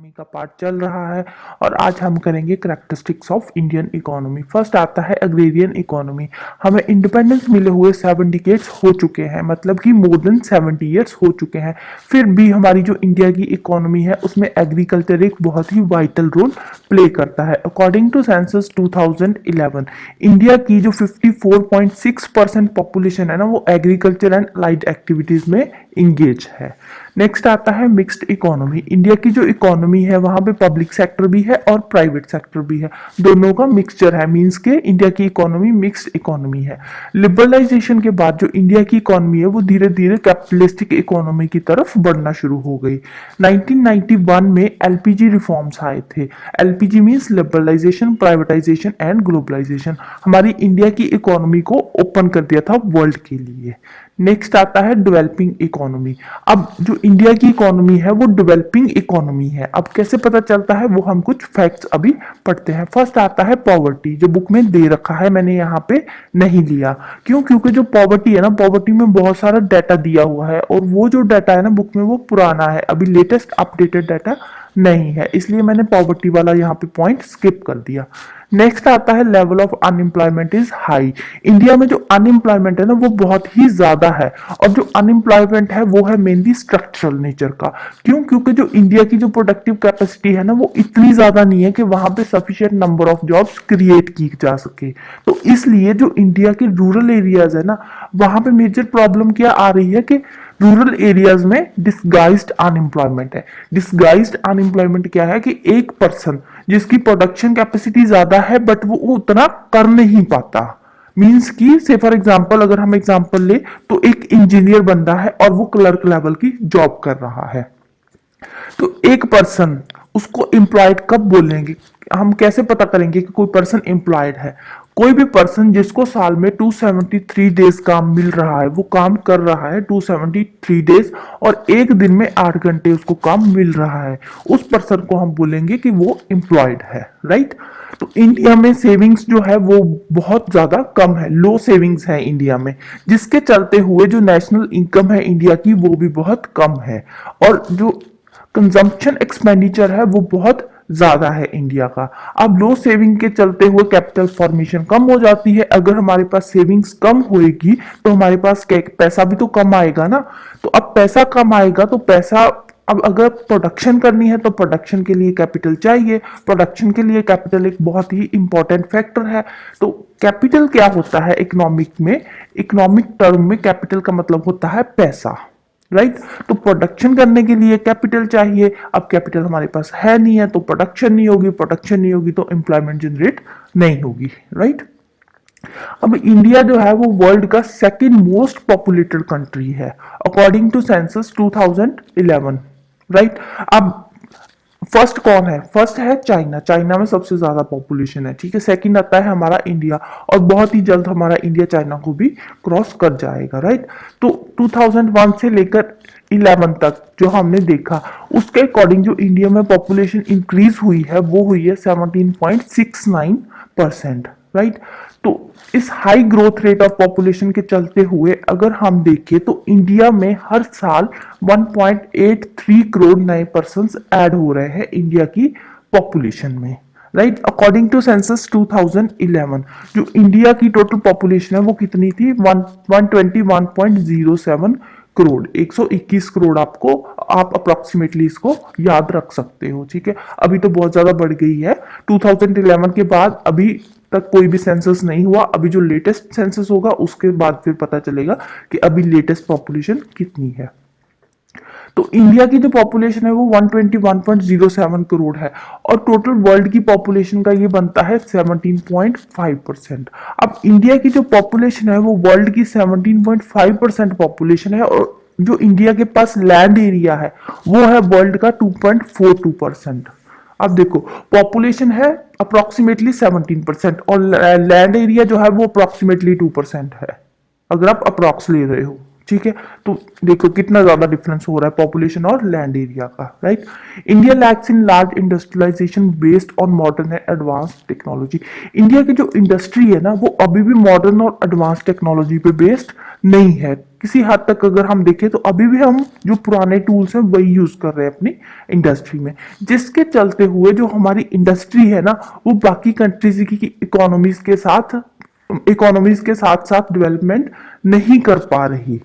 Economy का part चल रहा है और आज हम करेंगे characteristics of Indian economy. First आता है अग्रेरियन इकोनॉमी। हमें इंडिपेंडेंस मिले हुए 7 डिकेड्स हो चुके हैं, मतलब कि मोर देन 70 ईयर्स हो चुके हैं। फिर भी हमारी जो इंडिया की इकोनॉमी है उसमें एग्रीकल्चर एक बहुत ही वाइटल रोल प्ले करता है। अकॉर्डिंग टू सेंसस 2011 इंडिया की जो 54.6% पॉपुलेशन है ना, वो एग्रीकल्चर एंड लाइट एक्टिविटीज में इंगेज है। नेक्स्ट आता है मिक्स्ड इकोनॉमी। इंडिया की जो इकोनॉमी है वहां पे पब्लिक सेक्टर भी है और प्राइवेट सेक्टर भी है, दोनों का मिक्सचर है। मींस के इंडिया की इकोनॉमी मिक्स्ड इकोनॉमी है। लिबरलाइजेशन के बाद जो इंडिया की इकोनॉमी है वो धीरे धीरे कैपिटलिस्टिक इकोनॉमी की तरफ बढ़ना शुरू हो गई। 1991 में एलपीजी रिफॉर्म्स आए थे। LPG means liberalisation, privatisation and globalisation. हमारी इंडिया की इकोनॉमी को ओपन कर दिया था वर्ल्ड के लिए। नेक्स्ट आता है डेवलपिंग इकोनॉमी। अब जो इंडिया की इकोनॉमी है वो डेवलपिंग इकोनॉमी है। अब कैसे पता चलता है वो हम कुछ फैक्ट्स अभी पढ़ते हैं। फर्स्ट आता है पॉवर्टी, जो बुक में दे रखा है, मैंने यहाँ पे नहीं लिया। क्यों? क्योंकि जो पॉवर्टी है ना, पॉवर्टी में बहुत सारा डाटा दिया हुआ है और वो जो डाटा है ना बुक में वो पुराना है, अभी लेटेस्ट अपडेटेड डाटा नहीं है, इसलिए मैंने पॉवर्टी वाला यहाँ पे पॉइंट स्किप कर दिया। नेक्स्ट आता है level of unemployment is high. India में जो अनएम्प्लॉयमेंट है ना वो बहुत ही ज्यादा है और जो अनएम्प्लॉयमेंट है वो है मेनली स्ट्रक्चरल नेचर का। क्यों? क्योंकि जो इंडिया की जो प्रोडक्टिव कैपेसिटी है ना वो इतनी ज्यादा नहीं है कि वहां पे sufficient number of jobs create की जा सके। तो इसलिए जो इंडिया के रूरल एरियाज है ना वहां पे मेजर प्रॉब्लम क्या आ रही है कि रूरल एरियाज में डिसगाइज्ड अनएम्प्लॉयमेंट है। डिसगाइज्ड अनएम्प्लॉयमेंट क्या है कि एक पर्सन जिसकी प्रोडक्शन कैपेसिटी ज्यादा है बट वो उतना कर नहीं पाता। मींस की से फॉर एग्जांपल अगर हम एग्जांपल ले तो एक इंजीनियर बंदा है और वो क्लर्क लेवल की जॉब कर रहा है, तो एक पर्सन उसको एम्प्लॉयड कब बोलेंगे? हम कैसे पता करेंगे कि कोई पर्सन एम्प्लॉयड है? कोई भी पर्सन जिसको साल में 273 डेज काम मिल रहा है, वो काम कर रहा है 273 डेज और एक दिन में 8 घंटे उसको काम मिल रहा है, उस पर्सन को हम बोलेंगे कि वो एम्प्लॉयड है, राइट? तो इंडिया में सेविंग्स जो है वो बहुत ज्यादा कम है, लो सेविंग्स है इंडिया में, जिसके चलते हुए जो नेशनल इनकम है इंडिया की वो भी बहुत कम है और जो कंजम्पशन एक्सपेंडिचर है वो बहुत ज्यादा है इंडिया का। अब लो सेविंग के चलते हुए कैपिटल फॉर्मेशन कम हो जाती है। अगर हमारे पास सेविंग्स कम होएगी तो हमारे पास पैसा भी तो कम आएगा ना। तो अब पैसा कम आएगा तो पैसा, अब अगर प्रोडक्शन करनी है तो प्रोडक्शन के लिए कैपिटल चाहिए। प्रोडक्शन के लिए कैपिटल एक बहुत ही इंपॉर्टेंट फैक्टर है। तो कैपिटल क्या होता है इकोनॉमिक में? इकोनॉमिक टर्म में कैपिटल का मतलब होता है पैसा, राइट? तो प्रोडक्शन करने के लिए कैपिटल चाहिए। अब कैपिटल हमारे पास है नहीं है तो प्रोडक्शन नहीं होगी, प्रोडक्शन नहीं होगी तो एम्प्लॉयमेंट जनरेट नहीं होगी, राइट? अब इंडिया जो है वो वर्ल्ड का सेकंड मोस्ट पॉपुलेटेड कंट्री है अकॉर्डिंग टू सेंसस 2011, राइट? अब फर्स्ट कौन है? फर्स्ट है चाइना। चाइना में सबसे ज्यादा पॉपुलेशन है, ठीक है। सेकंड आता है हमारा इंडिया और बहुत ही जल्द हमारा इंडिया चाइना को भी क्रॉस कर जाएगा, राइट? तो 2001 से लेकर 11 तक जो हमने देखा उसके अकॉर्डिंग जो इंडिया में पॉपुलेशन इंक्रीज हुई है वो हुई है 17.69%, राइट? तो इस high growth rate of population के चलते हुए अगर हम देखें तो इंडिया में हर साल 1.83 करोड़ नए पर्सन्स ऐड हो रहे हैं इंडिया की पॉपुलेशन में, राइट? अकॉर्डिंग टू सेंसस 2011 जो इंडिया की टोटल पॉपुलेशन है वो कितनी थी? 121.07 करोड़, 121 करोड़। आपको आप अप्रोक्सीमेटली इसको याद रख सकते हो, ठीक है। अभी तो बहुत ज्यादा बढ़ गई है। 2011 के बाद अभी तक कोई भी सेंसस नहीं हुआ। अभी जो लेटेस्ट सेंसस होगा उसके बाद फिर पता चलेगा कि अभी लेटेस्ट पॉपुलेशन कितनी है। तो इंडिया की जो पॉपुलेशन है वो 121.07 करोड़ है और टोटल वर्ल्ड की पॉपुलेशन का ये बनता है 17.5%। अब इंडिया की जो पॉपुलेशन है वो वर्ल्ड की 17.5% पॉपुलेशन है और जो इंडिया के पास लैंड एरिया है वो है वर्ल्ड का 2.42%। अब देखो पॉपुलेशन है अप्रोक्सीमेटली 17% और लैंड एरिया जो है वो अप्रोक्सीमेटली 2% है, अगर आप अप्रोक्स ले रहे हो, ठीक है। तो देखो कितना ज्यादा डिफरेंस हो रहा है पॉपुलेशन और लैंड एरिया का, right. India lacks in large industrialisation based on modern and advance technology. India की जो इंडस्ट्री है ना वो अभी भी मॉडर्न और एडवांस टेक्नोलॉजी पे बेस्ड नहीं है। किसी हद तक अगर हम देखें तो अभी भी हम जो पुराने टूल्स हैं वही यूज कर रहे हैं अपनी इंडस्ट्री में, जिसके चलते हुए जो हमारी इंडस्ट्री है ना वो बाकी कंट्रीज की इकोनॉमीज के साथ साथ डेवलपमेंट नहीं कर पा रही,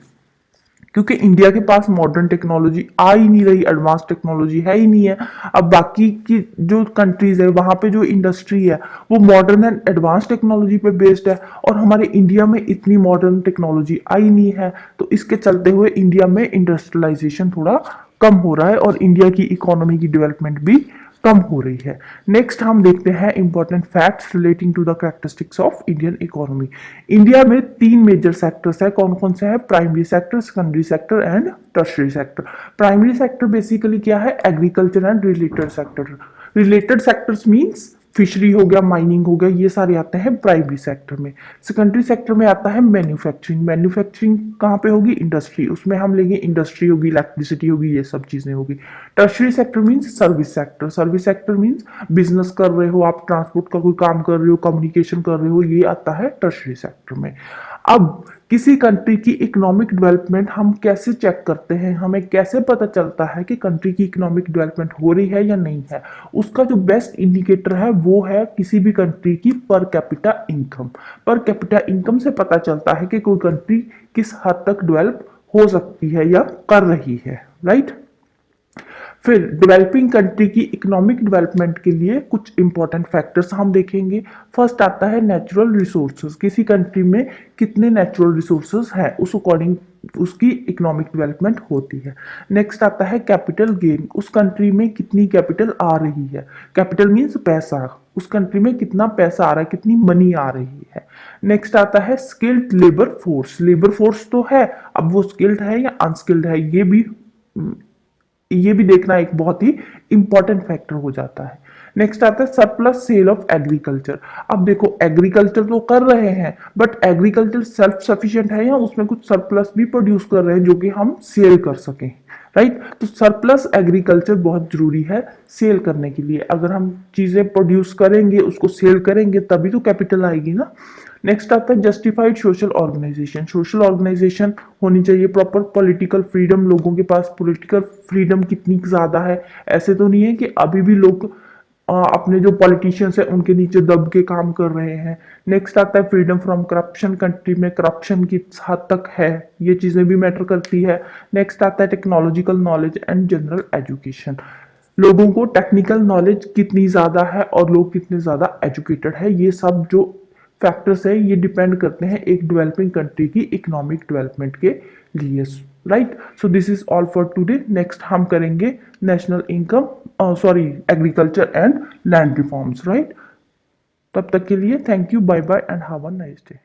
क्योंकि इंडिया के पास मॉडर्न टेक्नोलॉजी आ ही नहीं रही, एडवांस टेक्नोलॉजी है ही नहीं है। अब बाकी की जो कंट्रीज है वहां पे जो इंडस्ट्री है वो मॉडर्न एंड एडवांस टेक्नोलॉजी पे बेस्ड है, और हमारे इंडिया में इतनी मॉडर्न टेक्नोलॉजी आई नहीं है। तो इसके चलते हुए इंडिया में इंडस्ट्रियलाइजेशन थोड़ा कम हो रहा है और इंडिया की इकोनॉमी की डेवलपमेंट भी कम हो रही है। नेक्स्ट हम देखते हैं important facts relating to the characteristics of Indian economy. India में तीन मेजर सेक्टर्स है, कौन कौन से हैं? Primary sector, secondary sector and tertiary sector. Primary sector basically क्या है? Agriculture and related sector. Related sectors means fishery हो गया, माइनिंग हो गया, ये सारे आते हैं प्राइमरी सेक्टर में। सेकेंडरी सेक्टर में आता है मैन्युफैक्चरिंग। मैन्युफैक्चरिंग कहाँ पे होगी? इंडस्ट्री, उसमें हम लेंगे इंडस्ट्री होगी, इलेक्ट्रिसिटी होगी, ये सब चीजें होगी। Tertiary sector means service sector. Service sector means business कर रहे हो आप, ट्रांसपोर्ट का कोई काम कर रहे हो, कम्युनिकेशन कर रहे हो, ये आता है टर्शियरी सेक्टर में। अब किसी कंट्री की इकोनॉमिक डेवलपमेंट हम कैसे चेक करते हैं, हमें कैसे पता चलता है कि कंट्री की इकोनॉमिक डेवलपमेंट हो रही है या नहीं है? उसका जो बेस्ट इंडिकेटर है वो है किसी भी कंट्री की per capita income. Per capita income से पता चलता है कि कोई कंट्री किस हद तक डेवलप हो सकती है या कर रही है, राइट। फिर डेवलपिंग कंट्री की इकोनॉमिक डेवलपमेंट के लिए कुछ इंपॉर्टेंट फैक्टर्स हम देखेंगे। फर्स्ट आता है नेचुरल रिसोर्सेज। किसी कंट्री में कितने नेचुरल रिसोर्सेज हैं उस अकॉर्डिंग उसकी इकोनॉमिक डेवलपमेंट होती है। नेक्स्ट आता है कैपिटल गेन। उस कंट्री में कितनी कैपिटल आ रही है। कैपिटल मीन्स पैसा, उस कंट्री में कितना पैसा आ रहा है, कितनी मनी आ रही है। नेक्स्ट आता है skilled labour force. Labour force तो है, अब वो स्किल्ड है या अनस्किल्ड है, ये भी देखना एक बहुत ही इंपॉर्टेंट फैक्टर हो जाता है। नेक्स्ट आता है सरप्लस सेल ऑफ एग्रीकल्चर। अब देखो एग्रीकल्चर तो कर रहे हैं बट एग्रीकल्चर सेल्फ सफिशिएंट है या उसमें कुछ सरप्लस भी प्रोड्यूस कर रहे हैं जो कि हम सेल कर सकें, राइट। तो सरप्लस एग्रीकल्चर बहुत जरूरी है सेल करने के लिए। अगर हम चीजें प्रोड्यूस करेंगे, उसको सेल करेंगे, तभी तो कैपिटल आएगी ना। नेक्स्ट आता है justified social organisation. Social organisation होनी चाहिए प्रॉपर। पॉलिटिकल फ्रीडम, लोगों के पास पॉलिटिकल फ्रीडम कितनी ज्यादा है। ऐसे तो नहीं है कि अभी भी लोग अपने जो पॉलिटिशियंस है उनके नीचे दब के काम कर रहे हैं। नेक्स्ट आता है फ्रीडम फ्रॉम करप्शन। कंट्री में करप्शन किस हद तक है, ये चीजें भी मैटर करती है। नेक्स्ट आता है technological knowledge and general education. लोगों को टेक्निकल नॉलेज कितनी ज्यादा है और लोग कितने ज्यादा एजुकेटेड है, ये सब जो फैक्टर्स है ये डिपेंड करते हैं एक डेवलपिंग कंट्री की इकोनॉमिक डेवलपमेंट के लिए, right. So this is all for today. Next हम करेंगे national income sorry agriculture and land reforms, right. तब तक के लिए thank you, bye bye and have a nice day.